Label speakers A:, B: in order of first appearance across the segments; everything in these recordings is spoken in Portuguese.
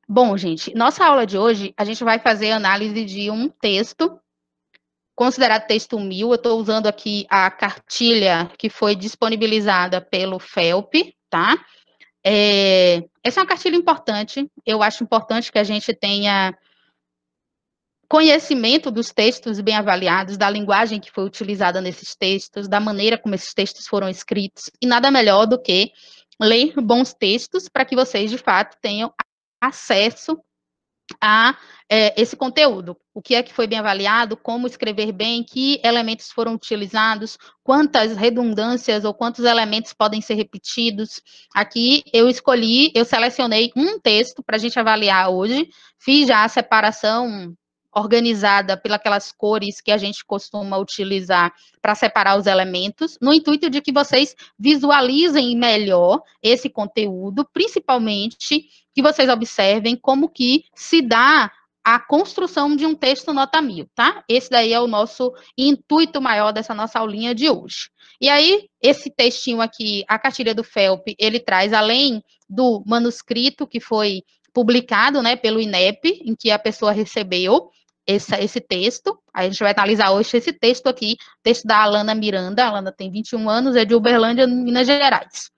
A: Bom, gente, nossa aula de hoje, a gente vai fazer análise de um texto, considerado texto 1000. Eu estou usando aqui a cartilha que foi disponibilizada pelo FELP, tá? Essa é uma cartilha importante. Eu acho importante que a gente tenha conhecimento dos textos bem avaliados, da linguagem que foi utilizada nesses textos, da maneira como esses textos foram escritos, e nada melhor do que ler bons textos para que vocês, de fato, tenham acesso a esse conteúdo. O que é que foi bem avaliado, como escrever bem, que elementos foram utilizados, quantas redundâncias ou quantos elementos podem ser repetidos. Aqui eu selecionei um texto para a gente avaliar hoje, fiz já a separação organizada pelas cores que a gente costuma utilizar para separar os elementos, no intuito de que vocês visualizem melhor esse conteúdo, principalmente que vocês observem como que se dá a construção de um texto nota 1000, tá? Esse daí é o nosso intuito maior dessa nossa aulinha de hoje. E aí, esse textinho aqui, a cartilha do FELP, ele traz, além do manuscrito que foi publicado, né, pelo INEP, em que a pessoa recebeu esse texto. A gente vai analisar hoje esse texto aqui, texto da Alana Miranda. A Alana tem 21 anos, é de Uberlândia, Minas Gerais.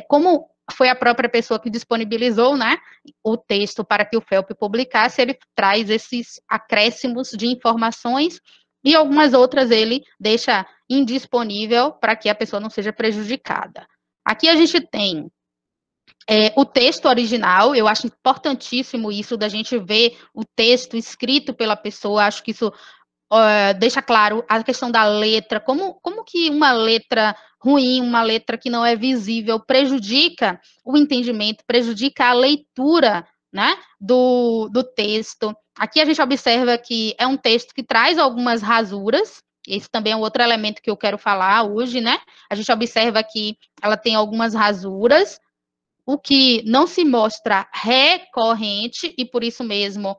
A: Como foi a própria pessoa que disponibilizou, né, o texto para que o FELP publicasse, ele traz esses acréscimos de informações e algumas outras ele deixa indisponível para que a pessoa não seja prejudicada. Aqui a gente tem o texto original. Eu acho importantíssimo isso da gente ver o texto escrito pela pessoa. Acho que isso deixa claro a questão da letra, como que uma letra ruim, uma letra que não é visível, prejudica o entendimento, prejudica a leitura, né, do texto. Aqui a gente observa que é um texto que traz algumas rasuras. Esse também é um outro elemento que eu quero falar hoje, né? A gente observa que ela tem algumas rasuras, o que não se mostra recorrente e por isso mesmo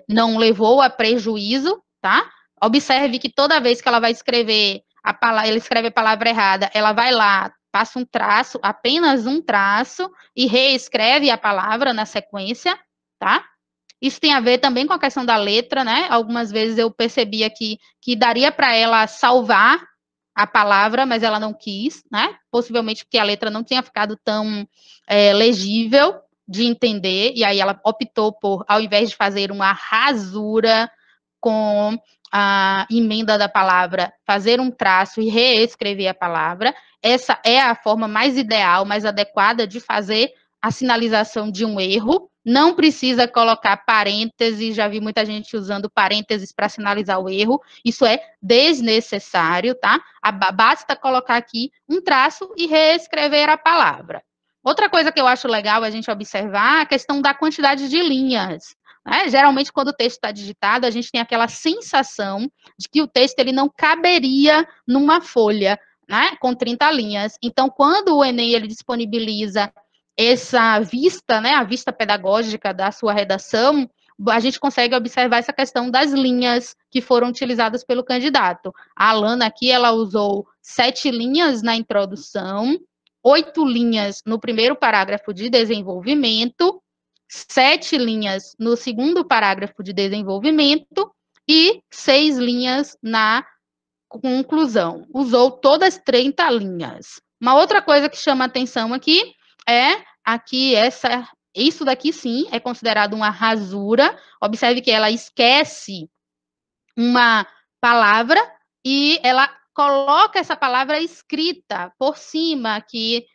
A: não levou a prejuízo, tá? Observe que toda vez que ela vai escrever a palavra, ela escreve a palavra errada, ela vai lá, passa um traço, apenas um traço, e reescreve a palavra na sequência, tá? Isso tem a ver também com a questão da letra, né? Algumas vezes eu percebi aqui que daria para ela salvar a palavra, mas ela não quis, né? Possivelmente porque a letra não tinha ficado tão legível de entender, e aí ela optou por, ao invés de fazer uma rasura com a emenda da palavra, fazer um traço e reescrever a palavra. Essa é a forma mais ideal, mais adequada de fazer a sinalização de um erro. Não precisa colocar parênteses, já vi muita gente usando parênteses para sinalizar o erro. Isso é desnecessário, tá? Basta colocar aqui um traço e reescrever a palavra. Outra coisa que eu acho legal a gente observar é a questão da quantidade de linhas. Geralmente, quando o texto está digitado, a gente tem aquela sensação de que o texto ele não caberia numa folha, né, com 30 linhas. Então, quando o Enem ele disponibiliza essa vista, né, a vista pedagógica da sua redação, a gente consegue observar essa questão das linhas que foram utilizadas pelo candidato. A Alana aqui, ela usou 7 linhas na introdução, 8 linhas no primeiro parágrafo de desenvolvimento, 7 linhas no segundo parágrafo de desenvolvimento e 6 linhas na conclusão. Usou todas 30 linhas. Uma outra coisa que chama atenção aqui é isso daqui sim é considerado uma rasura. Observe que ela esquece uma palavra e ela coloca essa palavra escrita por cima aqui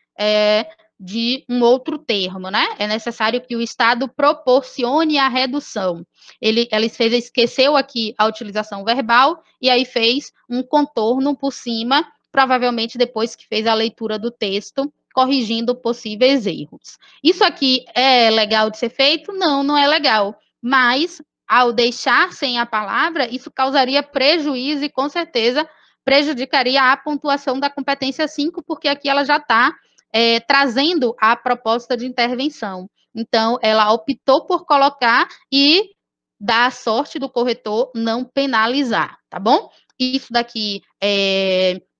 A: de um outro termo, né? É necessário que o Estado proporcione a redução. Ela esqueceu aqui a utilização verbal e aí fez um contorno por cima, provavelmente depois que fez a leitura do texto, corrigindo possíveis erros. Isso aqui é legal de ser feito? Não, não é legal. Mas ao deixar sem a palavra, isso causaria prejuízo e, com certeza, prejudicaria a pontuação da competência 5, porque aqui ela já está trazendo a proposta de intervenção. Então, ela optou por colocar e dar a sorte do corretor não penalizar, tá bom? Isso daqui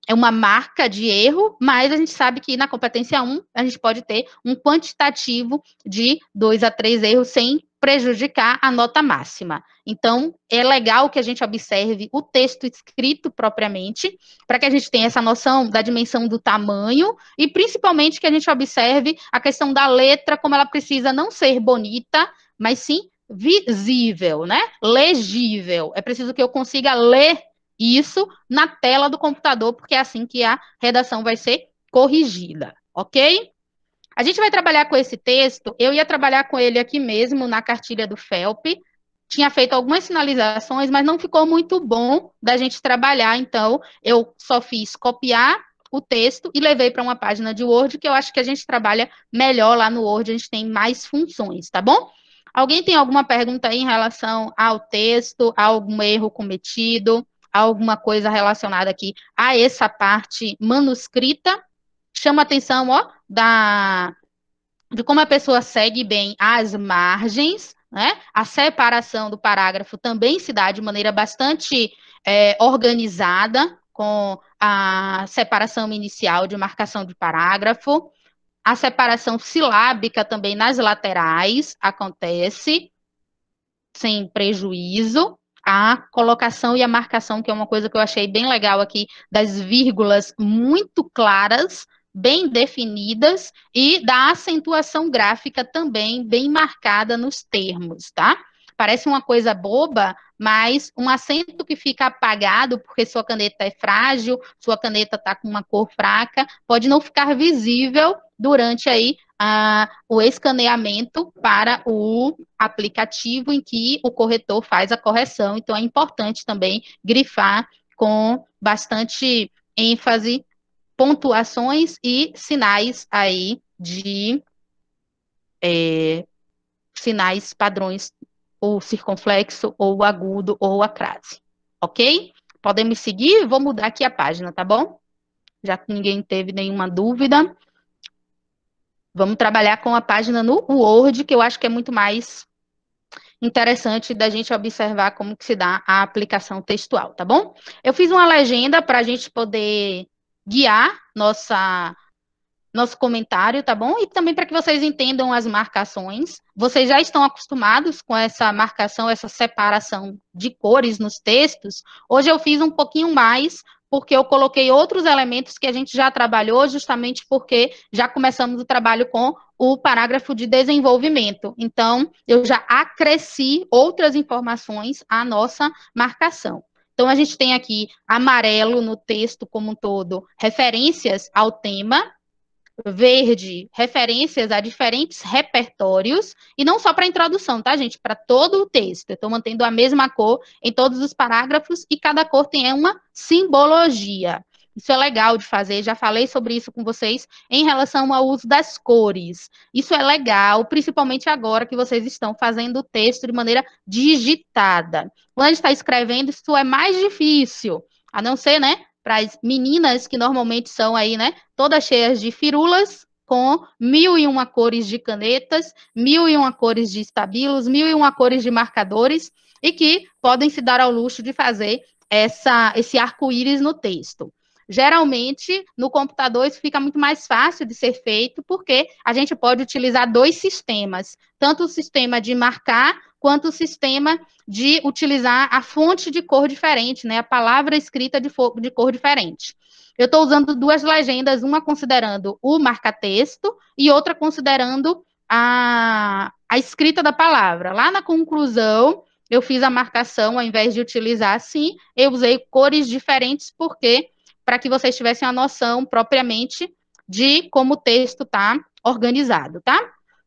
A: é uma marca de erro, mas a gente sabe que na competência 1 a gente pode ter um quantitativo de 2 a 3 erros sem prejudicar a nota máxima. Então, é legal que a gente observe o texto escrito propriamente, para que a gente tenha essa noção da dimensão do tamanho e principalmente que a gente observe a questão da letra, como ela precisa não ser bonita, mas sim visível, né? Legível. É preciso que eu consiga ler isso na tela do computador, porque é assim que a redação vai ser corrigida, ok? A gente vai trabalhar com esse texto, eu ia trabalhar com ele aqui mesmo, na cartilha do FELP, tinha feito algumas sinalizações, mas não ficou muito bom da gente trabalhar, então eu só fiz copiar o texto e levei para uma página de Word, que eu acho que a gente trabalha melhor lá no Word, a gente tem mais funções, tá bom? Alguém tem alguma pergunta aí em relação ao texto, a algum erro cometido, alguma coisa relacionada aqui a essa parte manuscrita? Chama a atenção, ó, de como a pessoa segue bem as margens, né? A separação do parágrafo também se dá de maneira bastante organizada, com a separação inicial de marcação de parágrafo. A separação silábica também nas laterais acontece, sem prejuízo. A colocação e a marcação, que é uma coisa que eu achei bem legal aqui, das vírgulas muito claras, bem definidas, e da acentuação gráfica também bem marcada nos termos, tá? Parece uma coisa boba, mas um acento que fica apagado porque sua caneta é frágil, sua caneta está com uma cor fraca, pode não ficar visível durante aí o escaneamento para o aplicativo em que o corretor faz a correção. Então, é importante também grifar com bastante ênfase pontuações e sinais aí de sinais padrões, ou circunflexo, ou agudo, ou a crase. Ok? Podemos seguir? Vou mudar aqui a página, tá bom? Já que ninguém teve nenhuma dúvida. Vamos trabalhar com a página no Word, que eu acho que é muito mais interessante da gente observar como que se dá a aplicação textual, tá bom? Eu fiz uma legenda para a gente poder guiar nosso comentário, tá bom? E também para que vocês entendam as marcações. Vocês já estão acostumados com essa marcação, essa separação de cores nos textos. Hoje eu fiz um pouquinho mais, porque eu coloquei outros elementos que a gente já trabalhou, justamente porque já começamos o trabalho com o parágrafo de desenvolvimento. Então, eu já acresci outras informações à nossa marcação. Então, a gente tem aqui amarelo no texto como um todo, referências ao tema, verde, referências a diferentes repertórios, e não só para a introdução, tá, gente? Para todo o texto. Eu estou mantendo a mesma cor em todos os parágrafos, e cada cor tem uma simbologia. Isso é legal de fazer, já falei sobre isso com vocês em relação ao uso das cores. Isso é legal, principalmente agora que vocês estão fazendo o texto de maneira digitada. Quando a gente está escrevendo, isso é mais difícil, a não ser, né, para as meninas que normalmente são aí, né, todas cheias de firulas, com 1.001 cores de canetas, 1.001 cores de estabilos, 1.001 cores de marcadores, e que podem se dar ao luxo de fazer esse arco-íris no texto. Geralmente, no computador, isso fica muito mais fácil de ser feito, porque a gente pode utilizar dois sistemas, tanto o sistema de marcar, quanto o sistema de utilizar a fonte de cor diferente, né? A palavra escrita de cor diferente. Eu estou usando duas legendas, uma considerando o marca-texto e outra considerando a escrita da palavra. Lá na conclusão, eu fiz a marcação, ao invés de utilizar assim, eu usei cores diferentes, porque para que vocês tivessem uma noção propriamente de como o texto está organizado, tá?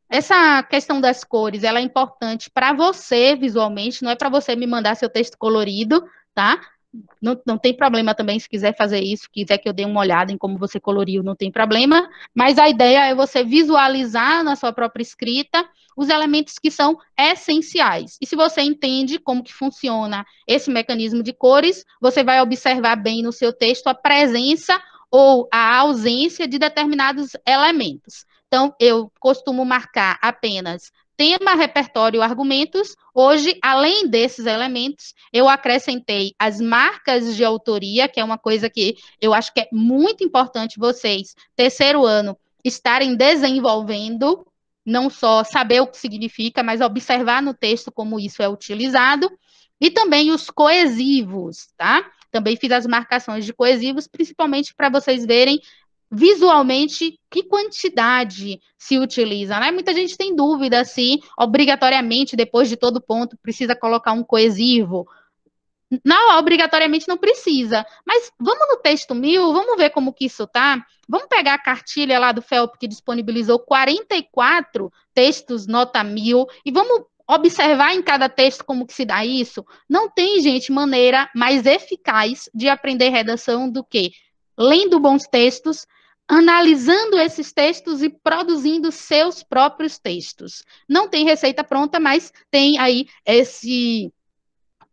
A: Essa questão das cores, ela é importante para você visualmente, não é para você me mandar seu texto colorido, tá? Não tem problema também se quiser fazer isso, quiser que eu dê uma olhada em como você coloriu, não tem problema, mas a ideia é você visualizar na sua própria escrita os elementos que são essenciais. E se você entende como que funciona esse mecanismo de cores, você vai observar bem no seu texto a presença ou a ausência de determinados elementos. Então, eu costumo marcar apenas tema, repertório, argumentos. Hoje, além desses elementos, eu acrescentei as marcas de autoria, que é uma coisa que eu acho que é muito importante vocês, terceiro ano, estarem desenvolvendo, não só saber o que significa, mas observar no texto como isso é utilizado, e também os coesivos, tá? Também fiz as marcações de coesivos, principalmente para vocês verem visualmente que quantidade se utiliza, né? Muita gente tem dúvida se obrigatoriamente, depois de todo ponto, precisa colocar um coesivo. Não, obrigatoriamente não precisa. Mas vamos no texto 1000, vamos ver como que isso tá. Vamos pegar a cartilha lá do FELP que disponibilizou 44 textos nota 1000 e vamos observar em cada texto como que se dá isso. Não tem, gente, maneira mais eficaz de aprender redação do que lendo bons textos, analisando esses textos e produzindo seus próprios textos. Não tem receita pronta, mas tem aí esse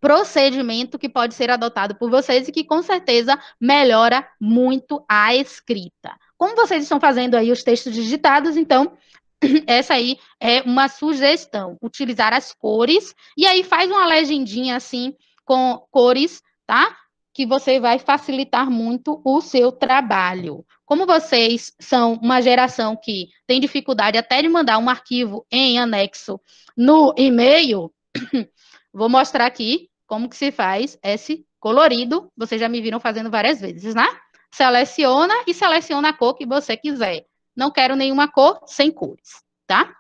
A: procedimento que pode ser adotado por vocês e que com certeza melhora muito a escrita. Como vocês estão fazendo aí os textos digitados, então essa aí é uma sugestão, utilizar as cores e aí faz uma legendinha assim com cores, tá? Que você vai facilitar muito o seu trabalho. Como vocês são uma geração que tem dificuldade até de mandar um arquivo em anexo no e-mail, vou mostrar aqui como que se faz esse colorido. Vocês já me viram fazendo várias vezes, né? Seleciona e seleciona a cor que você quiser. Não quero nenhuma cor sem cores, tá?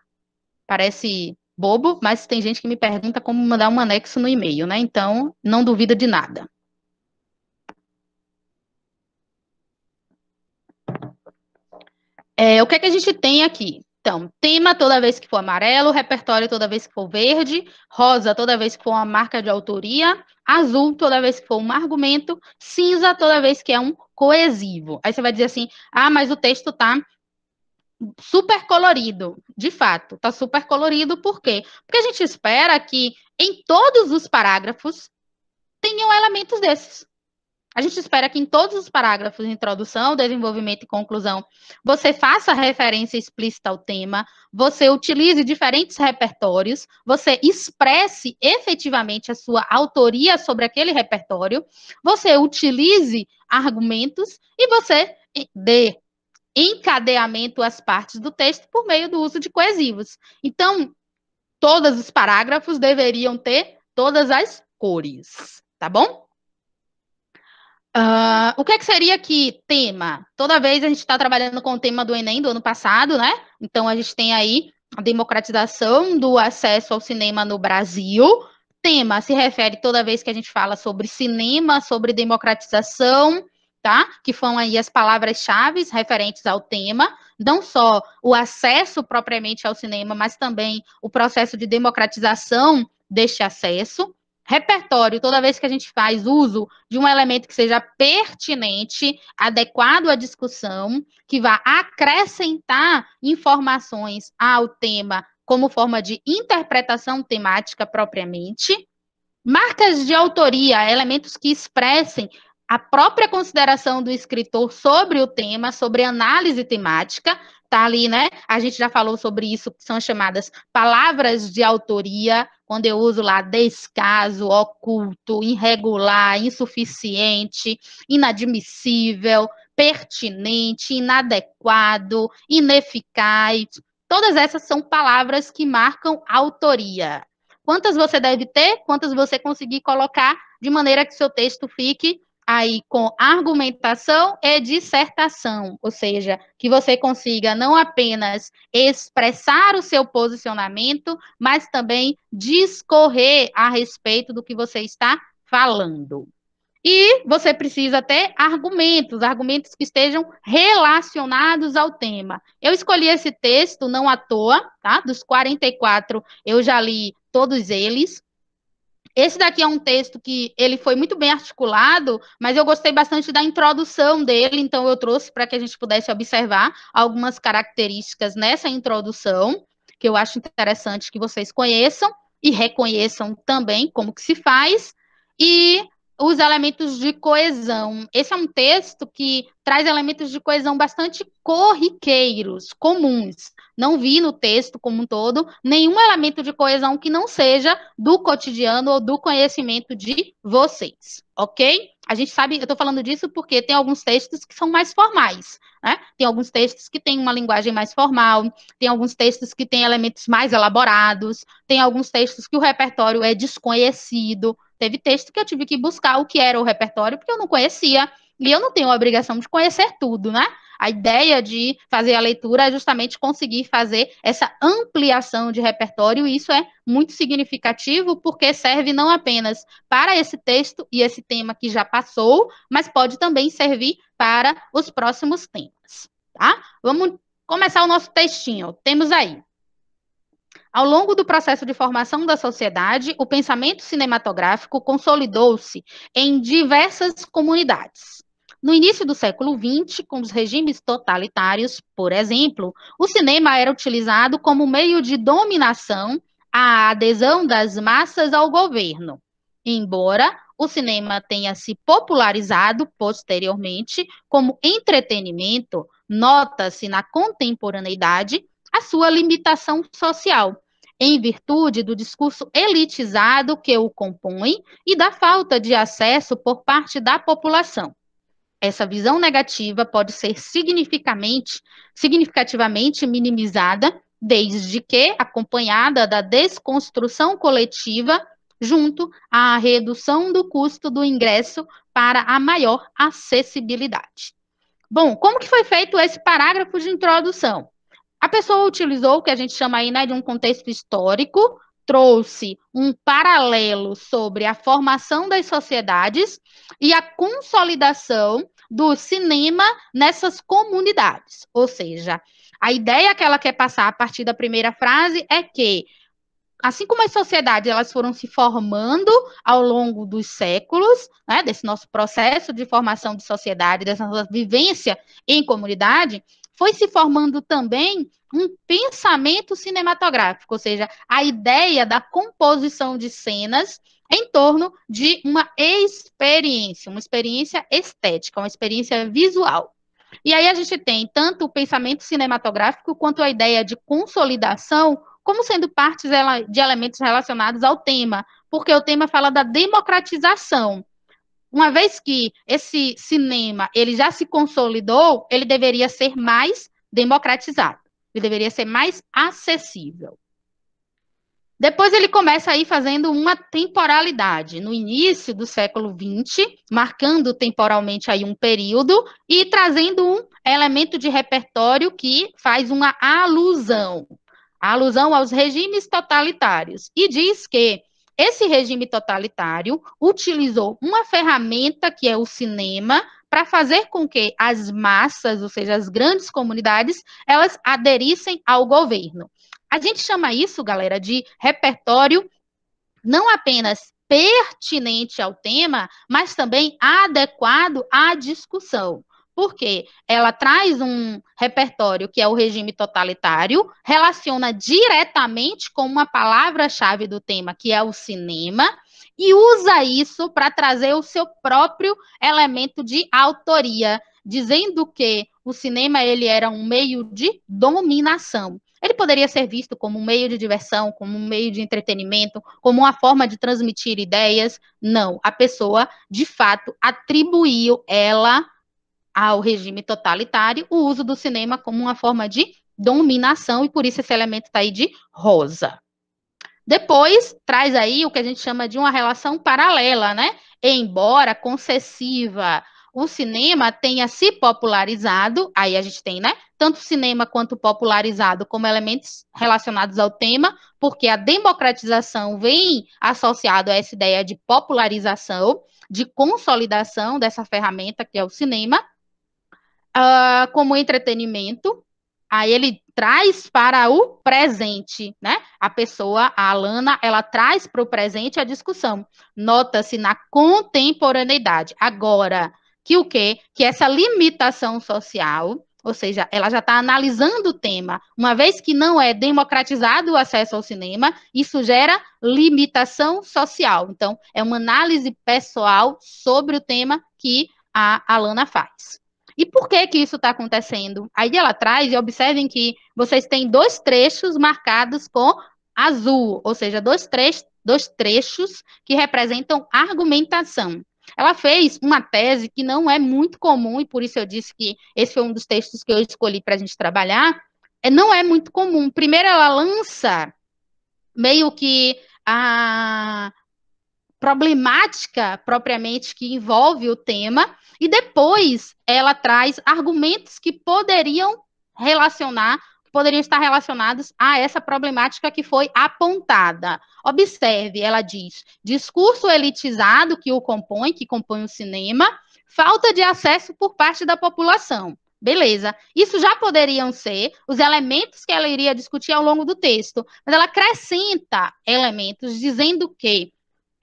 A: Parece bobo, mas tem gente que me pergunta como mandar um anexo no e-mail, né? Então, não duvida de nada. O que é que a gente tem aqui? Então, tema toda vez que for amarelo, repertório toda vez que for verde, rosa toda vez que for uma marca de autoria, azul toda vez que for um argumento, cinza toda vez que é um coesivo. Aí você vai dizer assim, ah, mas o texto tá super colorido. De fato, tá super colorido, por quê? Porque a gente espera que em todos os parágrafos tenham elementos desses. A gente espera que em todos os parágrafos, introdução, desenvolvimento e conclusão, você faça referência explícita ao tema, você utilize diferentes repertórios, você expresse efetivamente a sua autoria sobre aquele repertório, você utilize argumentos e você dê encadeamento às partes do texto por meio do uso de coesivos. Então, todos os parágrafos deveriam ter todas as cores, tá bom? O que seria aqui tema? Toda vez a gente está trabalhando com o tema do Enem do ano passado, né? Então a gente tem aí a democratização do acesso ao cinema no Brasil. Tema se refere toda vez que a gente fala sobre cinema, sobre democratização, tá? Que são aí as palavras-chave referentes ao tema. Não só o acesso propriamente ao cinema, mas também o processo de democratização deste acesso. Repertório, toda vez que a gente faz uso de um elemento que seja pertinente, adequado à discussão, que vá acrescentar informações ao tema como forma de interpretação temática propriamente. Marcas de autoria, elementos que expressem a própria consideração do escritor sobre o tema, sobre análise temática, tá ali, né? A gente já falou sobre isso, que são as chamadas palavras de autoria, quando eu uso lá descaso, oculto, irregular, insuficiente, inadmissível, pertinente, inadequado, ineficaz. Todas essas são palavras que marcam autoria. Quantas você deve ter, quantas você conseguir colocar de maneira que seu texto fique aí com argumentação e dissertação, ou seja, que você consiga não apenas expressar o seu posicionamento, mas também discorrer a respeito do que você está falando. E você precisa ter argumentos, argumentos que estejam relacionados ao tema. Eu escolhi esse texto não à toa, tá? Dos 44, eu já li todos eles. Esse daqui é um texto que ele foi muito bem articulado, mas eu gostei bastante da introdução dele, então eu trouxe para que a gente pudesse observar algumas características nessa introdução, que eu acho interessante que vocês conheçam e reconheçam também como que se faz. E os elementos de coesão. Esse é um texto que traz elementos de coesão bastante corriqueiros, comuns. Não vi no texto como um todo nenhum elemento de coesão que não seja do cotidiano ou do conhecimento de vocês, ok? A gente sabe, eu estou falando disso porque tem alguns textos que são mais formais, né? Tem alguns textos que têm uma linguagem mais formal, tem alguns textos que têm elementos mais elaborados, tem alguns textos que o repertório é desconhecido. Teve texto que eu tive que buscar o que era o repertório, porque eu não conhecia, e eu não tenho a obrigação de conhecer tudo, né? A ideia de fazer a leitura é justamente conseguir fazer essa ampliação de repertório, e isso é muito significativo, porque serve não apenas para esse texto e esse tema que já passou, mas pode também servir para os próximos temas, tá? Vamos começar o nosso textinho. Temos aí: ao longo do processo de formação da sociedade, o pensamento cinematográfico consolidou-se em diversas comunidades. No início do século XX, com os regimes totalitários, por exemplo, o cinema era utilizado como meio de dominação à adesão das massas ao governo. Embora o cinema tenha se popularizado posteriormente como entretenimento, nota-se na contemporaneidade a sua limitação social, em virtude do discurso elitizado que o compõe e da falta de acesso por parte da população. Essa visão negativa pode ser significativamente minimizada, desde que acompanhada da desconstrução coletiva, junto à redução do custo do ingresso para a maior acessibilidade. Bom, como que foi feito esse parágrafo de introdução? A pessoa utilizou o que a gente chama aí, né, de um contexto histórico, trouxe um paralelo sobre a formação das sociedades e a consolidação do cinema nessas comunidades. Ou seja, a ideia que ela quer passar a partir da primeira frase é que, assim como as sociedades elas foram se formando ao longo dos séculos, né, desse nosso processo de formação de sociedade, dessa nossa vivência em comunidade, foi se formando também um pensamento cinematográfico, ou seja, a ideia da composição de cenas em torno de uma experiência estética, uma experiência visual. E aí a gente tem tanto o pensamento cinematográfico quanto a ideia de consolidação como sendo partes de elementos relacionados ao tema, porque o tema fala da democratização. Uma vez que esse cinema ele já se consolidou, ele deveria ser mais democratizado, ele deveria ser mais acessível. Depois ele começa aí fazendo uma temporalidade, no início do século XX, marcando temporalmente aí um período e trazendo um elemento de repertório que faz uma alusão aos regimes totalitários, e diz que esse regime totalitário utilizou uma ferramenta que é o cinema para fazer com que as massas, ou seja, as grandes comunidades, elas aderissem ao governo. A gente chama isso, galera, de repertório não apenas pertinente ao tema, mas também adequado à discussão. Porque ela traz um repertório que é o regime totalitário, relaciona diretamente com uma palavra-chave do tema, que é o cinema, e usa isso para trazer o seu próprio elemento de autoria, dizendo que o cinema ele era um meio de dominação. Ele poderia ser visto como um meio de diversão, como um meio de entretenimento, como uma forma de transmitir ideias. Não, a pessoa, de fato, atribuiu ela ao regime totalitário o uso do cinema como uma forma de dominação, e por isso esse elemento está aí de rosa. Depois, traz aí o que a gente chama de uma relação paralela, né? Embora concessiva, o cinema tenha se popularizado, aí a gente tem, né? Tanto cinema quanto popularizado como elementos relacionados ao tema, porque a democratização vem associado a essa ideia de popularização, de consolidação dessa ferramenta que é o cinema, como entretenimento. Aí ele traz para o presente, né? A pessoa, a Alana, ela traz para o presente a discussão. Nota-se na contemporaneidade. Agora, que o quê? Que essa limitação social, ou seja, ela já está analisando o tema. Uma vez que não é democratizado o acesso ao cinema, isso gera limitação social. Então, é uma análise pessoal sobre o tema que a Alana faz. E por que que isso está acontecendo? Aí ela traz, e observem que vocês têm dois trechos marcados com azul, ou seja, dois trechos que representam argumentação. Ela fez uma tese que não é muito comum, e por isso eu disse que esse foi um dos textos que eu escolhi para a gente trabalhar. Não é muito comum. Primeiro, ela lança meio que a problemática propriamente que envolve o tema, e depois ela traz argumentos que poderiam estar relacionados a essa problemática que foi apontada. Observe, ela diz, discurso elitizado que compõe o cinema, falta de acesso por parte da população. Beleza, isso já poderiam ser os elementos que ela iria discutir ao longo do texto, mas ela acrescenta elementos dizendo que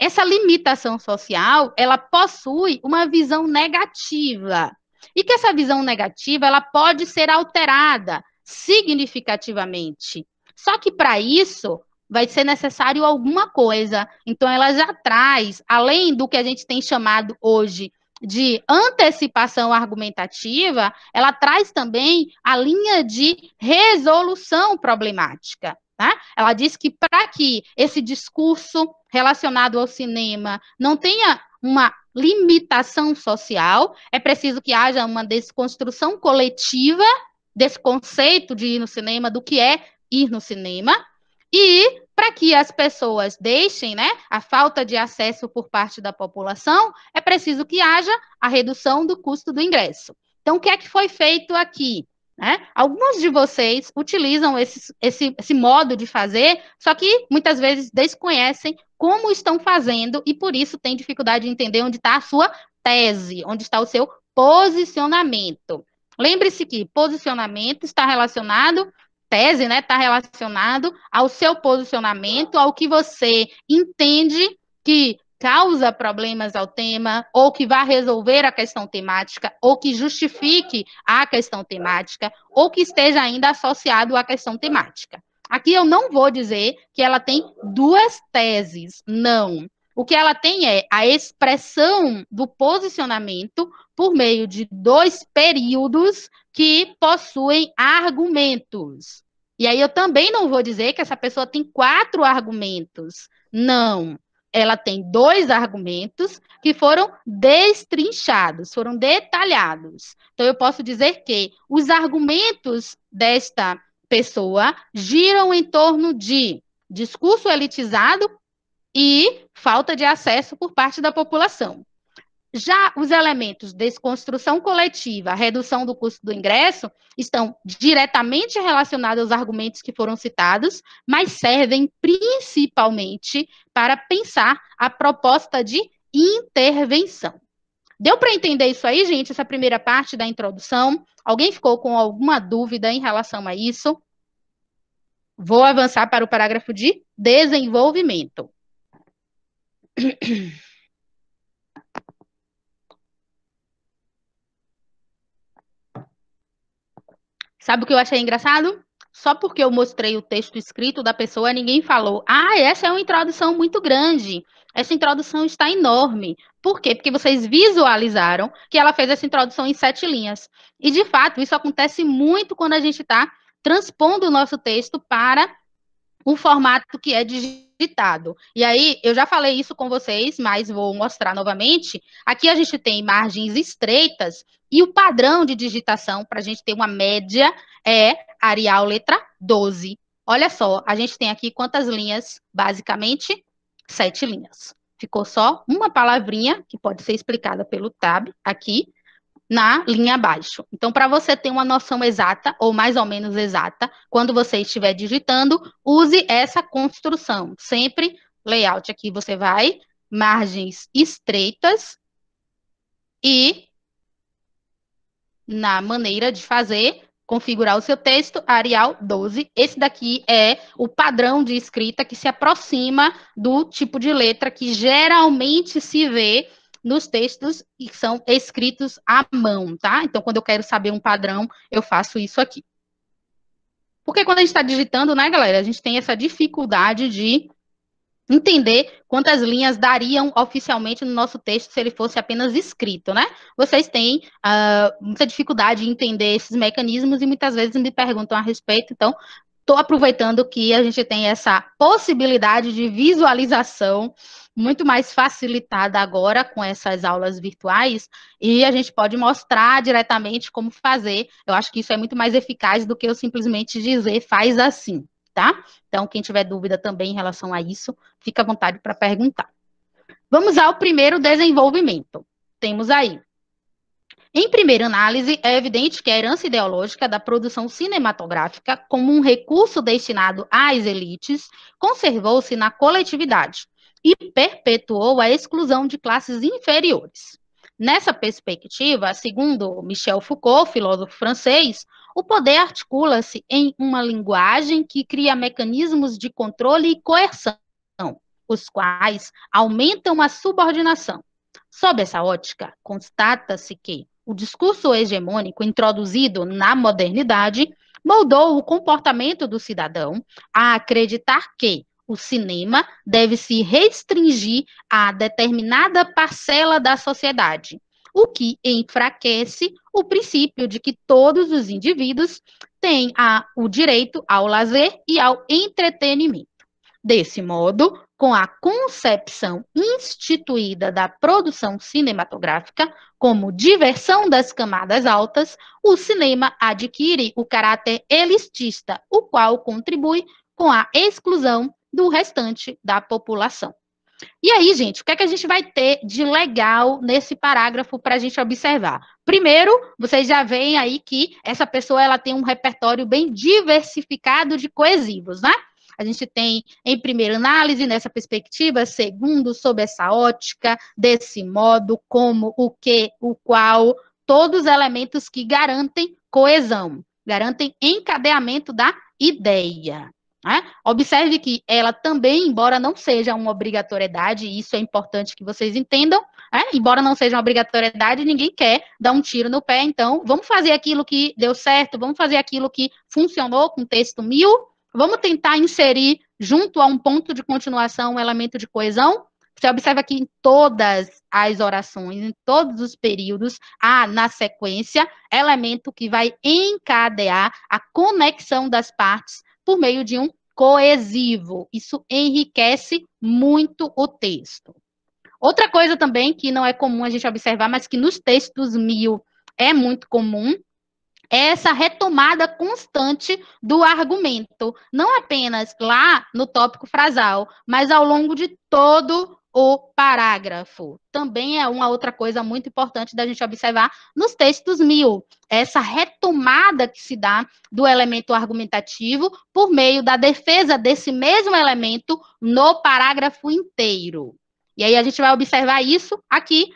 A: essa limitação social, ela possui uma visão negativa. E que essa visão negativa, ela pode ser alterada significativamente. Só que para isso vai ser necessário alguma coisa. Então ela já traz, além do que a gente tem chamado hoje de antecipação argumentativa, ela traz também a linha de resolução problemática. Tá? Ela diz que para que esse discurso relacionado ao cinema não tenha uma limitação social, é preciso que haja uma desconstrução coletiva desse conceito de ir no cinema, do que é ir no cinema, e para que as pessoas deixem, né, a falta de acesso por parte da população, é preciso que haja a redução do custo do ingresso. Então, o que é que foi feito aqui? Alguns de vocês utilizam esse modo de fazer, só que muitas vezes desconhecem como estão fazendo e por isso têm dificuldade de entender onde está a sua tese, onde está o seu posicionamento. Lembre-se que posicionamento está relacionado, tese, né, está relacionado ao seu posicionamento, ao que você entende que causa problemas ao tema, ou que vá resolver a questão temática, ou que justifique a questão temática, ou que esteja ainda associado à questão temática. Aqui eu não vou dizer que ela tem duas teses, não. O que ela tem é a expressão do posicionamento por meio de dois períodos que possuem argumentos. E aí eu também não vou dizer que essa pessoa tem 4 argumentos. Não. Ela tem 2 argumentos que foram destrinchados, foram detalhados. Então, eu posso dizer que os argumentos desta pessoa giram em torno de discurso elitizado e falta de acesso por parte da população. Já os elementos desconstrução coletiva, redução do custo do ingresso, estão diretamente relacionados aos argumentos que foram citados, mas servem principalmente para pensar a proposta de intervenção. Deu para entender isso aí, gente? Essa primeira parte da introdução? Alguém ficou com alguma dúvida em relação a isso? Vou avançar para o parágrafo de desenvolvimento. Sabe o que eu achei engraçado? Só porque eu mostrei o texto escrito da pessoa, ninguém falou, essa é uma introdução muito grande, essa introdução está enorme. Por quê? Porque vocês visualizaram que ela fez essa introdução em 7 linhas. E, de fato, isso acontece muito quando a gente está transpondo o nosso texto para o formato que é digitado. E aí, eu já falei isso com vocês, mas vou mostrar novamente. Aqui a gente tem margens estreitas e o padrão de digitação, para a gente ter uma média, é Arial letra 12. Olha só, a gente tem aqui quantas linhas? Basicamente, 7 linhas. Ficou só uma palavrinha, que pode ser explicada pelo tab aqui, na linha abaixo. Então, para você ter uma noção exata, ou mais ou menos exata, quando você estiver digitando, use essa construção. Sempre, layout aqui, você vai, margens estreitas, e na maneira de fazer, configurar o seu texto, Arial 12. Esse daqui é o padrão de escrita que se aproxima do tipo de letra que geralmente se vê nos textos que são escritos à mão, tá? Então, quando eu quero saber um padrão, eu faço isso aqui. Porque quando a gente está digitando, né, galera, a gente tem essa dificuldade de entender quantas linhas dariam oficialmente no nosso texto se ele fosse apenas escrito, né? Vocês têm muita dificuldade em entender esses mecanismos e muitas vezes me perguntam a respeito, então estou aproveitando que a gente tem essa possibilidade de visualização muito mais facilitada agora com essas aulas virtuais e a gente pode mostrar diretamente como fazer. Eu acho que isso é muito mais eficaz do que eu simplesmente dizer faz assim, tá? Então, quem tiver dúvida também em relação a isso, fica à vontade para perguntar. Vamos ao primeiro desenvolvimento. Temos aí. Em primeira análise, é evidente que a herança ideológica da produção cinematográfica, como um recurso destinado às elites, conservou-se na coletividade e perpetuou a exclusão de classes inferiores. Nessa perspectiva, segundo Michel Foucault, filósofo francês, o poder articula-se em uma linguagem que cria mecanismos de controle e coerção, os quais aumentam a subordinação. Sob essa ótica, constata-se que o discurso hegemônico introduzido na modernidade moldou o comportamento do cidadão a acreditar que o cinema deve se restringir a determinada parcela da sociedade, o que enfraquece o princípio de que todos os indivíduos têm o direito ao lazer e ao entretenimento. Desse modo, com a concepção instituída da produção cinematográfica como diversão das camadas altas, o cinema adquire o caráter elitista, o qual contribui com a exclusão do restante da população. E aí, gente, o que é que a gente vai ter de legal nesse parágrafo para a gente observar? Primeiro, vocês já veem aí que essa pessoa ela tem um repertório bem diversificado de coesivos, né? A gente tem, em primeira análise, nessa perspectiva, segundo, sob essa ótica, desse modo, como, o que, o qual, todos os elementos que garantem coesão, garantem encadeamento da ideia. Né? Observe que ela também, embora não seja uma obrigatoriedade, e isso é importante que vocês entendam, né? Embora não seja uma obrigatoriedade, ninguém quer dar um tiro no pé, então vamos fazer aquilo que deu certo, vamos fazer aquilo que funcionou com o texto 1000, vamos tentar inserir junto a um ponto de continuação um elemento de coesão. Você observa que em todas as orações, em todos os períodos, há na sequência elemento que vai encadear a conexão das partes por meio de um coesivo. Isso enriquece muito o texto. Outra coisa também que não é comum a gente observar, mas que nos textos 1000 é muito comum, é essa retomada constante do argumento, não apenas lá no tópico frasal, mas ao longo de todo o parágrafo. Também é uma outra coisa muito importante da gente observar nos textos 1000, essa retomada que se dá do elemento argumentativo por meio da defesa desse mesmo elemento no parágrafo inteiro. E aí a gente vai observar isso aqui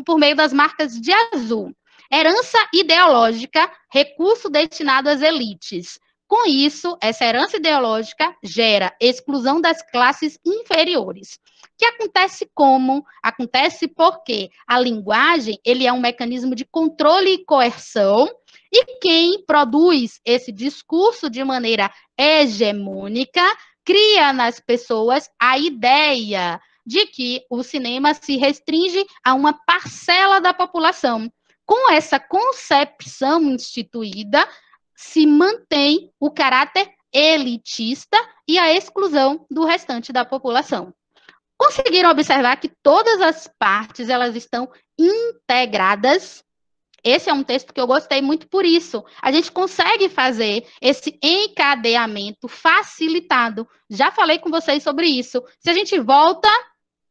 A: por meio das marcas de azul. Herança ideológica, recurso destinado às elites. Com isso, essa herança ideológica gera exclusão das classes inferiores. Que acontece como? Acontece porque a linguagem ele é um mecanismo de controle e coerção, e quem produz esse discurso de maneira hegemônica cria nas pessoas a ideia de que o cinema se restringe a uma parcela da população. Com essa concepção instituída, se mantém o caráter elitista e a exclusão do restante da população. Conseguiram observar que todas as partes elas estão integradas? Esse é um texto que eu gostei muito por isso. A gente consegue fazer esse encadeamento facilitado. Já falei com vocês sobre isso. Se a gente volta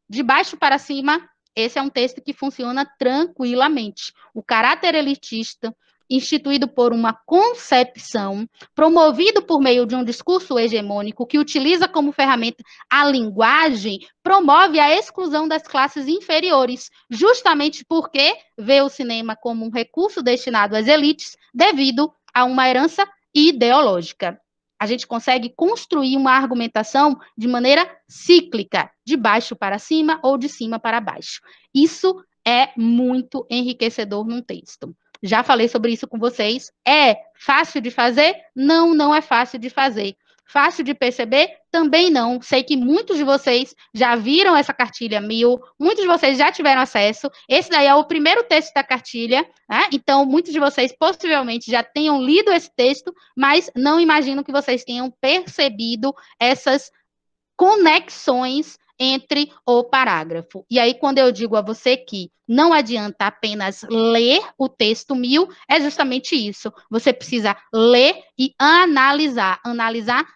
A: de baixo para cima, esse é um texto que funciona tranquilamente. O caráter elitista, instituído por uma concepção, promovido por meio de um discurso hegemônico que utiliza como ferramenta a linguagem, promove a exclusão das classes inferiores, justamente porque vê o cinema como um recurso destinado às elites, devido a uma herança ideológica. A gente consegue construir uma argumentação de maneira cíclica, de baixo para cima ou de cima para baixo. Isso é muito enriquecedor num texto. Já falei sobre isso com vocês. É fácil de fazer? Não, não é fácil de fazer. Fácil de perceber? Também não. Sei que muitos de vocês já viram essa cartilha 1000, muitos de vocês já tiveram acesso. Esse daí é o primeiro texto da cartilha, né? Então, muitos de vocês possivelmente já tenham lido esse texto, mas não imagino que vocês tenham percebido essas conexões entre o parágrafo. E aí, quando eu digo a você que não adianta apenas ler o texto 1000, é justamente isso. Você precisa ler e analisar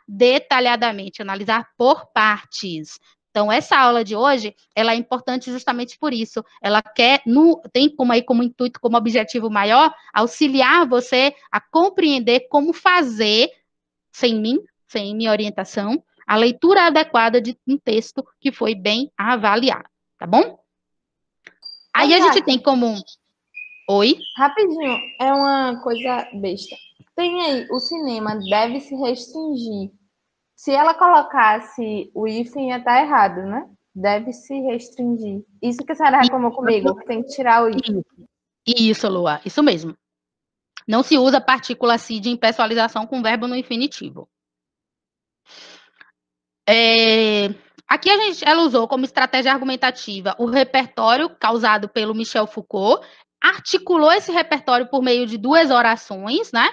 A: detalhadamente, analisar por partes. Então, essa aula de hoje, ela é importante justamente por isso. Ela tem como intuito, como objetivo maior, auxiliar você a compreender como fazer, sem mim, sem minha orientação, a leitura adequada de um texto que foi bem avaliado, tá bom? Aí a gente tem como... Oi?
B: Rapidinho, é uma coisa besta. Tem aí, o cinema deve se restringir. Se ela colocasse o hífen, ia estar errado, né? Deve se restringir. Isso que a senhora reclamou comigo, tem que tirar o hífen.
A: Isso, Lua, isso mesmo. Não se usa partícula si de impessoalização com verbo no infinitivo. Aqui ela usou como estratégia argumentativa o repertório causado pelo Michel Foucault, articulou esse repertório por meio de 2 orações, né?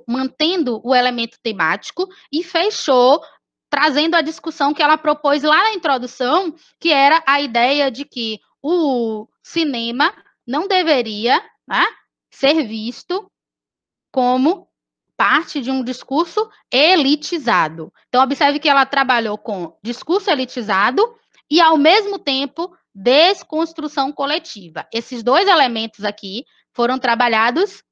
A: Mantendo o elemento temático, e fechou trazendo a discussão que ela propôs lá na introdução, que era a ideia de que o cinema não deveria, né, ser visto como parte de um discurso elitizado. Então, observe que ela trabalhou com discurso elitizado e, ao mesmo tempo, desconstrução coletiva. Esses 2 elementos aqui foram trabalhados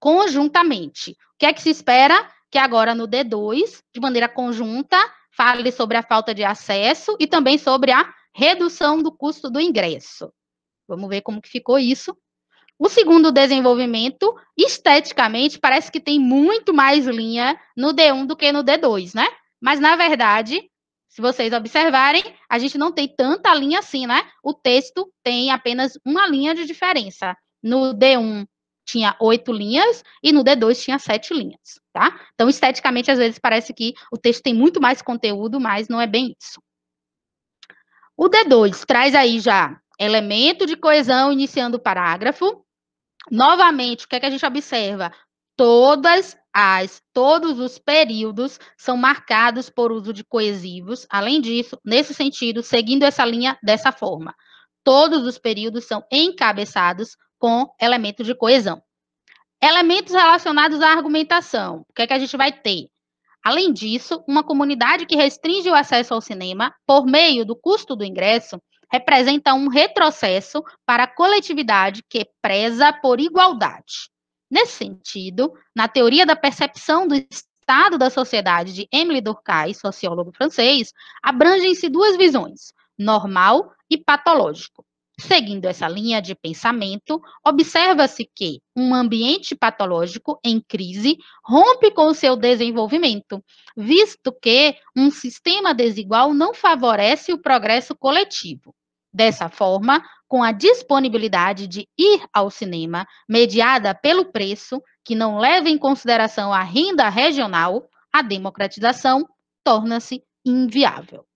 A: conjuntamente. O que é que se espera? Que agora, no D2, de maneira conjunta, fale sobre a falta de acesso e também sobre a redução do custo do ingresso. Vamos ver como que ficou isso. O segundo desenvolvimento, esteticamente, parece que tem muito mais linha no D1 do que no D2, né? Mas, na verdade, se vocês observarem, a gente não tem tanta linha assim, né? O texto tem apenas uma linha de diferença. No D1 tinha 8 linhas e no D2 tinha 7 linhas, tá? Então, esteticamente, às vezes parece que o texto tem muito mais conteúdo, mas não é bem isso. O D2 traz aí já elemento de coesão iniciando o parágrafo. Novamente, o que é que a gente observa? Todos os períodos são marcados por uso de coesivos. Além disso, nesse sentido, seguindo essa linha dessa forma, todos os períodos são encabeçados com elementos de coesão. Elementos relacionados à argumentação. O que é que a gente vai ter? Além disso, uma comunidade que restringe o acesso ao cinema por meio do custo do ingresso representa um retrocesso para a coletividade que preza por igualdade. Nesse sentido, na teoria da percepção do estado da sociedade de Émile Durkheim, sociólogo francês, abrangem-se 2 visões, normal e patológico. Seguindo essa linha de pensamento, observa-se que um ambiente patológico em crise rompe com o seu desenvolvimento, visto que um sistema desigual não favorece o progresso coletivo. Dessa forma, com a disponibilidade de ir ao cinema, mediada pelo preço, que não leva em consideração a renda regional, a democratização torna-se inviável.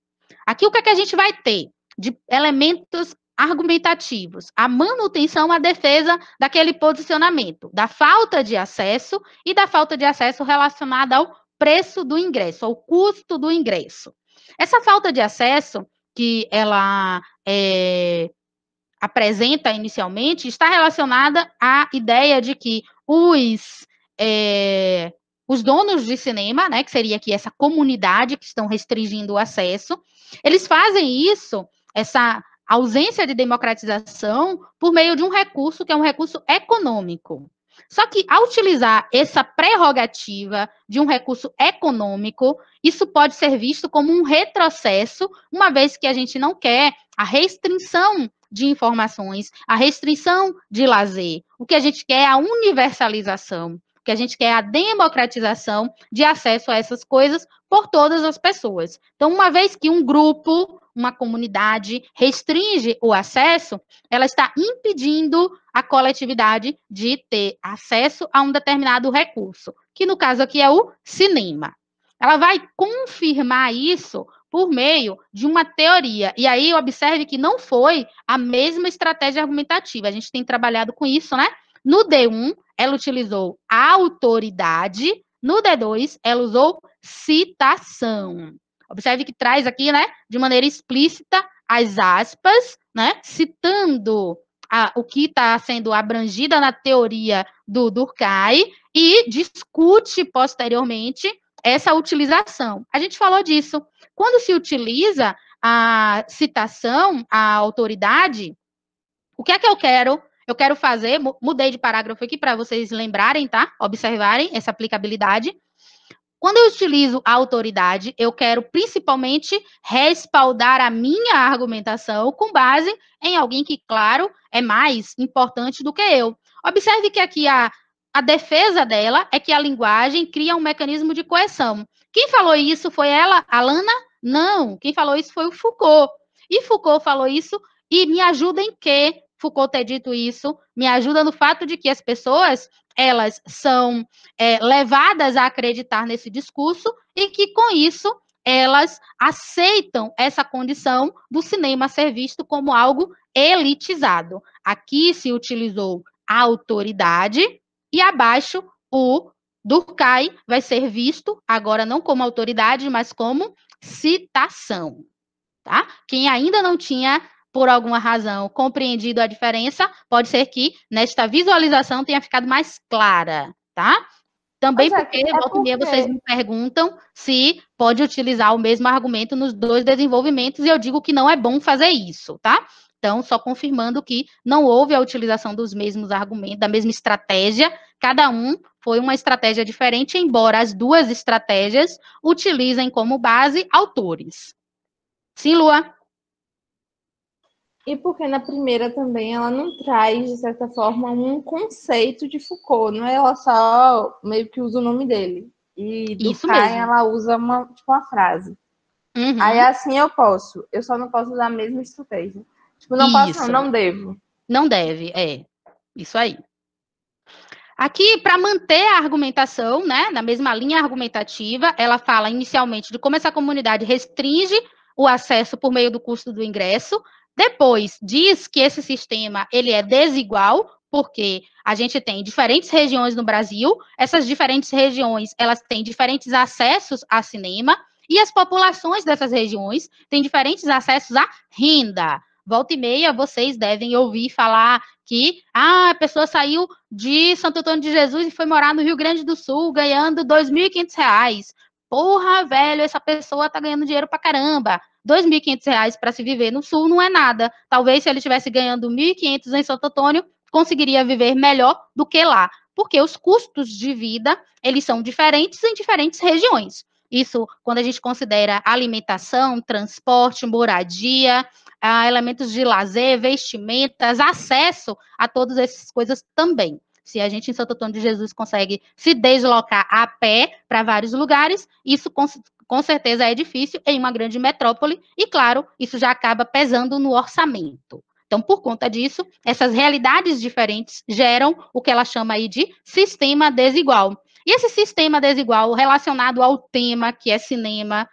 A: Aqui o que é que a gente vai ter de elementos argumentativos? A manutenção, a defesa daquele posicionamento, da falta de acesso e da falta de acesso relacionada ao preço do ingresso, ao custo do ingresso. Essa falta de acesso que ela apresenta inicialmente está relacionada à ideia de que os donos de cinema, né, que seria aqui essa comunidade que estão restringindo o acesso, eles fazem isso, essa ausência de democratização, por meio de um recurso que é um recurso econômico. Só que, ao utilizar essa prerrogativa de um recurso econômico, isso pode ser visto como um retrocesso, uma vez que a gente não quer a restrição de informações, a restrição de lazer. O que a gente quer é a universalização. que a gente quer a democratização de acesso a essas coisas por todas as pessoas. Então, uma vez que um grupo, uma comunidade restringe o acesso, ela está impedindo a coletividade de ter acesso a um determinado recurso, que no caso aqui é o cinema. Ela vai confirmar isso por meio de uma teoria. E aí, observe que não foi a mesma estratégia argumentativa. A gente tem trabalhado com isso, né? No D1, ela utilizou autoridade. No D2, ela usou citação. Observe que traz aqui, né, de maneira explícita, as aspas, né, citando o que está sendo abrangida na teoria do Durkheim e discute posteriormente essa utilização. A gente falou disso. Quando se utiliza a citação, a autoridade, o que é que eu quero? Eu quero fazer, mudei de parágrafo aqui para vocês lembrarem, tá? Observarem essa aplicabilidade. Quando eu utilizo a autoridade, eu quero principalmente respaldar a minha argumentação com base em alguém que, claro, é mais importante do que eu. Observe que aqui a defesa dela é que a linguagem cria um mecanismo de coerção. Quem falou isso foi ela, Alana? Não, quem falou isso foi o Foucault. E Foucault falou isso e me ajuda em quê? Foucault ter dito isso, me ajuda no fato de que as pessoas elas são levadas a acreditar nesse discurso e que, com isso, elas aceitam essa condição do cinema ser visto como algo elitizado. Aqui se utilizou a autoridade e abaixo o Durkheim vai ser visto agora não como autoridade, mas como citação. Tá? Quem ainda não tinha por alguma razão, compreendido a diferença, pode ser que nesta visualização tenha ficado mais clara, tá? Também porque, volta e meia, vocês me perguntam se pode utilizar o mesmo argumento nos dois desenvolvimentos, e eu digo que não é bom fazer isso, tá? Então, só confirmando que não houve a utilização dos mesmos argumentos, da mesma estratégia, cada um foi uma estratégia diferente, embora as duas estratégias utilizem como base autores. Sim, Lua?
B: E porque na primeira também ela não traz, de certa forma, um conceito de Foucault, não é? Ela só meio que usa o nome dele. E Durkheim ela usa uma frase.
A: Uhum.
B: Aí assim eu só não posso usar a mesma estratégia. Tipo, não posso, não devo.
A: Não deve, isso aí. Aqui, para manter a argumentação, né, na mesma linha argumentativa, ela fala inicialmente de como essa comunidade restringe o acesso por meio do custo do ingresso. Depois, diz que esse sistema ele é desigual, porque a gente tem diferentes regiões no Brasil, essas diferentes regiões elas têm diferentes acessos a cinema, e as populações dessas regiões têm diferentes acessos à renda. Volta e meia, vocês devem ouvir falar que a pessoa saiu de Santo Antônio de Jesus e foi morar no Rio Grande do Sul ganhando R$ 2.500. Porra, velho, essa pessoa tá ganhando dinheiro pra caramba. R$ 2.500 para se viver no Sul não é nada. Talvez se ele estivesse ganhando 1.500 em Santo Antônio, conseguiria viver melhor do que lá. Porque os custos de vida, eles são diferentes em diferentes regiões. Isso quando a gente considera alimentação, transporte, moradia, elementos de lazer, vestimentas, acesso a todas essas coisas também. Se a gente em Santo Antônio de Jesus consegue se deslocar a pé para vários lugares, isso com certeza é difícil em uma grande metrópole, e claro, isso já acaba pesando no orçamento. Então, por conta disso, essas realidades diferentes geram o que ela chama aí de sistema desigual. E esse sistema desigual relacionado ao tema, que é cinema,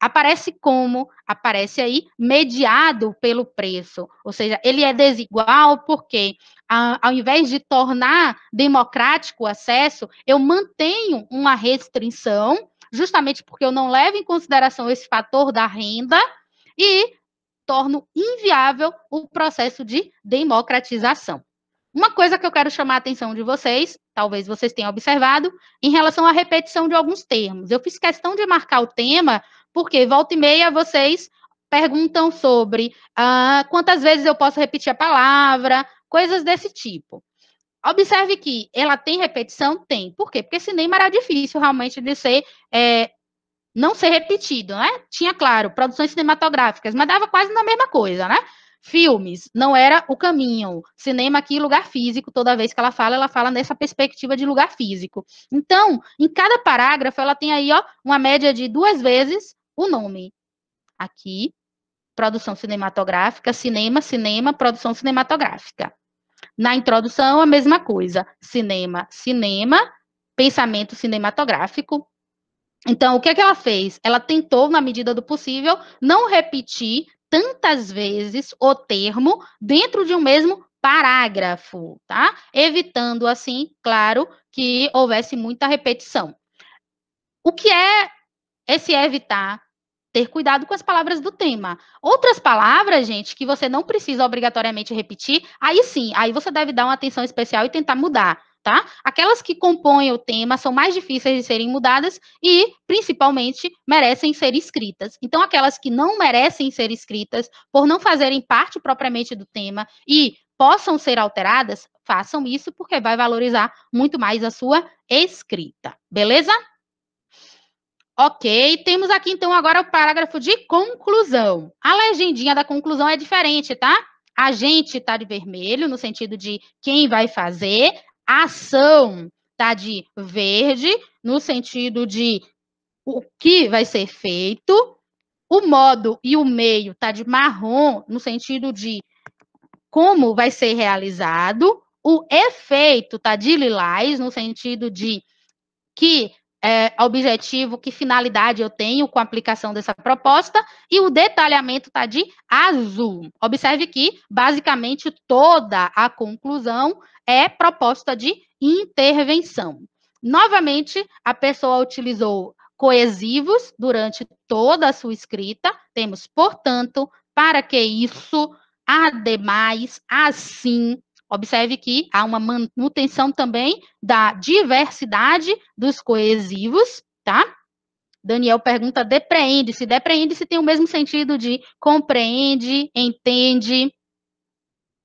A: aparece como? Aparece aí mediado pelo preço, ou seja, ele é desigual porque, ao invés de tornar democrático o acesso, eu mantenho uma restrição, justamente porque eu não levo em consideração esse fator da renda e torno inviável o processo de democratização. Uma coisa que eu quero chamar a atenção de vocês, talvez vocês tenham observado, em relação à repetição de alguns termos. Eu fiz questão de marcar o tema, porque volta e meia vocês perguntam sobre quantas vezes eu posso repetir a palavra, coisas desse tipo. Observe que ela tem repetição? Tem. Por quê? Porque cinema era difícil realmente de ser não ser repetido, né? Tinha, claro, produções cinematográficas, mas dava quase na mesma coisa, né? Filmes não era o caminho. Cinema aqui, lugar físico, toda vez que ela fala nessa perspectiva de lugar físico. Então, em cada parágrafo, ela tem aí, ó, uma média de 2 vezes o nome. Aqui, produção cinematográfica, cinema, produção cinematográfica. Na introdução, a mesma coisa. Cinema, pensamento cinematográfico. Então, o que é que ela fez? Ela tentou, na medida do possível, não repetir tantas vezes o termo dentro de um mesmo parágrafo, tá? Evitando, assim, claro, que houvesse muita repetição. O que é esse evitar? Ter cuidado com as palavras do tema. Outras palavras, gente, que você não precisa obrigatoriamente repetir, aí sim, aí você deve dar uma atenção especial e tentar mudar, tá? Aquelas que compõem o tema são mais difíceis de serem mudadas e, principalmente, merecem ser escritas. Então, aquelas que não merecem ser escritas, por não fazerem parte propriamente do tema e possam ser alteradas, façam isso porque vai valorizar muito mais a sua escrita, beleza? Ok, temos aqui então agora o parágrafo de conclusão. A legendinha da conclusão é diferente, tá? A gente tá de vermelho, no sentido de quem vai fazer. A ação tá de verde, no sentido de o que vai ser feito. O modo e o meio tá de marrom, no sentido de como vai ser realizado. O efeito tá de lilás, no sentido de que objetivo, que finalidade eu tenho com a aplicação dessa proposta, e o detalhamento está de azul. Observe que, basicamente, toda a conclusão é proposta de intervenção. Novamente, a pessoa utilizou coesivos durante toda a sua escrita. Temos, portanto, para que isso, ademais, assim. Observe que há uma manutenção também da diversidade dos coesivos, tá? Daniel pergunta, depreende-se. Depreende-se tem o mesmo sentido de compreende, entende,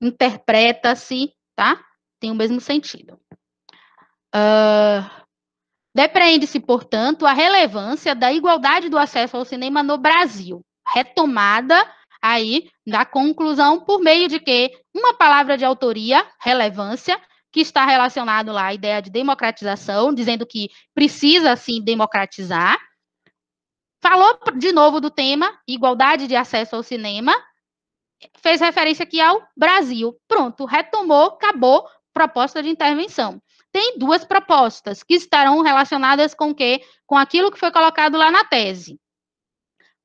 A: interpreta-se, tá? Tem o mesmo sentido. Depreende-se, portanto, a relevância da igualdade do acesso ao cinema no Brasil. Retomada aí da conclusão por meio de quê? Uma palavra de autoria, relevância, que está relacionado lá à ideia de democratização, dizendo que precisa, sim, democratizar. Falou de novo do tema, igualdade de acesso ao cinema, fez referência aqui ao Brasil. Pronto, retomou, acabou, proposta de intervenção. Tem 2 propostas que estarão relacionadas com o quê? Com aquilo que foi colocado lá na tese.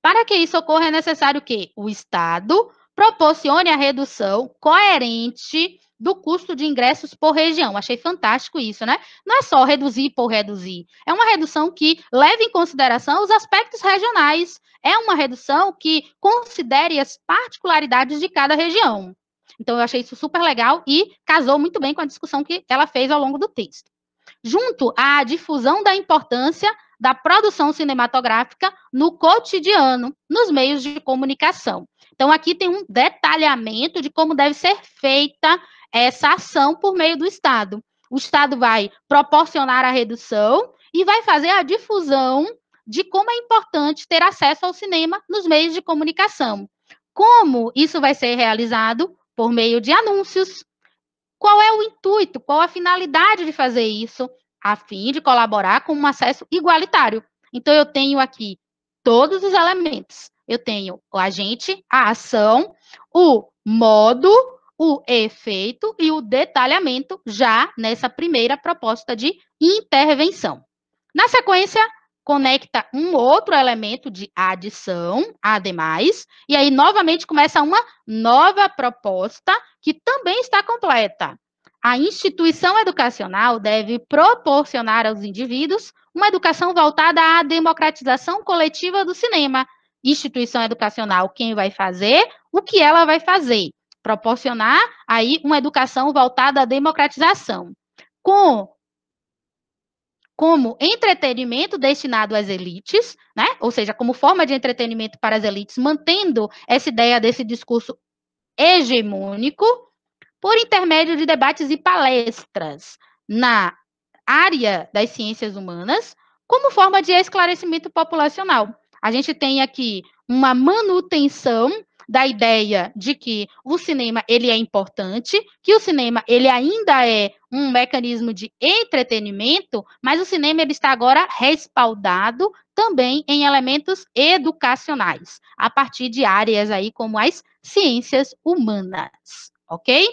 A: Para que isso ocorra, é necessário que o Estado proporcione a redução coerente do custo de ingressos por região. Achei fantástico isso, né? Não é só reduzir por reduzir. É uma redução que leve em consideração os aspectos regionais. É uma redução que considere as particularidades de cada região. Então, eu achei isso super legal e casou muito bem com a discussão que ela fez ao longo do texto. Junto à difusão da importância da produção cinematográfica no cotidiano, nos meios de comunicação. Então, aqui tem um detalhamento de como deve ser feita essa ação por meio do Estado. O Estado vai proporcionar a redução e vai fazer a difusão de como é importante ter acesso ao cinema nos meios de comunicação. Como isso vai ser realizado? Por meio de anúncios. Qual é o intuito? Qual a finalidade de fazer isso? A fim de colaborar com um acesso igualitário. Então, eu tenho aqui todos os elementos. Eu tenho o agente, a ação, o modo, o efeito e o detalhamento já nessa primeira proposta de intervenção. Na sequência, conecta um outro elemento de adição, ademais, e aí novamente começa uma nova proposta que também está completa. A instituição educacional deve proporcionar aos indivíduos uma educação voltada à democratização coletiva do cinema. Instituição educacional, quem vai fazer? O que ela vai fazer? Proporcionar aí uma educação voltada à democratização. Como entretenimento destinado às elites, né? Ou seja, como forma de entretenimento para as elites, mantendo essa ideia desse discurso hegemônico, por intermédio de debates e palestras na área das ciências humanas, como forma de esclarecimento populacional. A gente tem aqui uma manutenção da ideia de que o cinema ele é importante, que o cinema ele ainda é um mecanismo de entretenimento, mas o cinema ele está agora respaldado também em elementos educacionais, a partir de áreas aí como as ciências humanas, ok?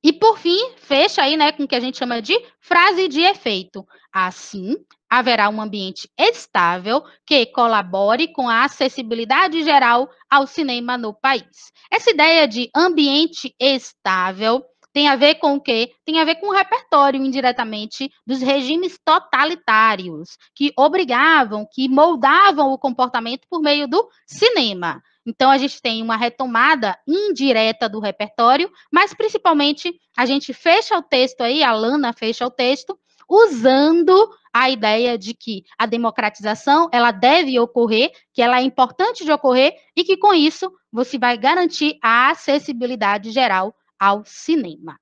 A: E por fim, fecha aí, né, com o que a gente chama de frase de efeito. Assim, haverá um ambiente estável que colabore com a acessibilidade geral ao cinema no país. Essa ideia de ambiente estável tem a ver com o quê? Tem a ver com o repertório, indiretamente, dos regimes totalitários, que obrigavam, que moldavam o comportamento por meio do cinema. Então, a gente tem uma retomada indireta do repertório, mas, principalmente, a gente fecha o texto aí, a Lana fecha o texto, usando a ideia de que a democratização, ela deve ocorrer, que ela é importante de ocorrer, e que, com isso, você vai garantir a acessibilidade geral ao cinema.